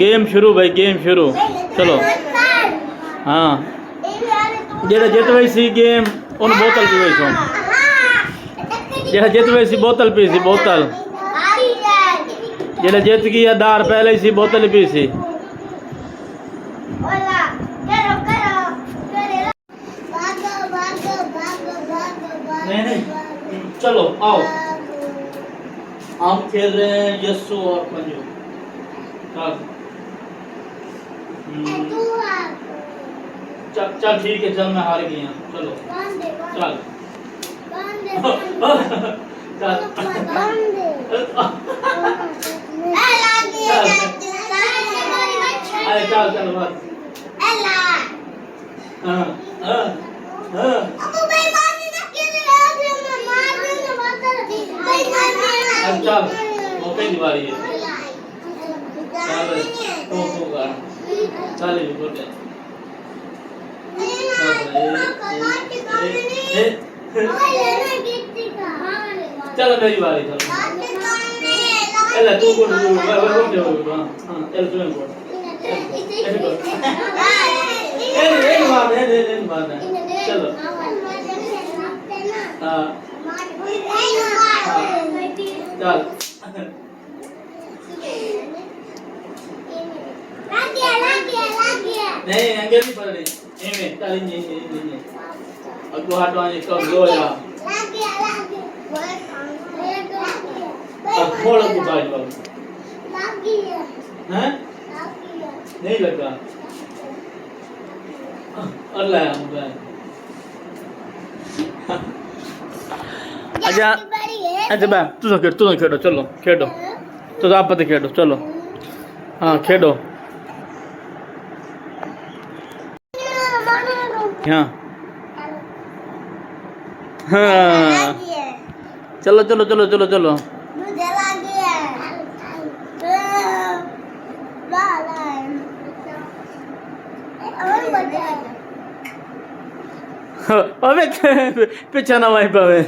Game शुरू भाई, game शुरू। चलो हाँ, जेड़ा जितवे सी गेम उन बोतल पीवे सो, जेड़ा जितवे सी बोतल पी सी, बोतल जेड़ा जित गया दार पहले सी बोतल पी सी। नहीं नहीं, चलो आओ, हम खेल रहे हैं यस्सु और मंजू। चल चल ठीक है, चल मैं हार गई हूँ, चलो चल चल अरे चल चल बस। चल मौके की बारी है, चल बोलते चल मेरी बारी, चल एला तू बोल, हां चल तू बोल, एक बार चलो हाँ चल नहीं अंगे नहीं पड़ रही एमे चल ये अगो हटवाने कब लो यार अब खोल को बाज बाबू हैं नहीं लगा अल्लाह मोबाइल अच्छा अच्छा बा तू खेलो, चलो खेलो तो आप पता खेलो, चलो हाँ खेलो हाँ हाँ चलो चलो चलो चलो चलो હવે પીછા ના વાઈ પાવે।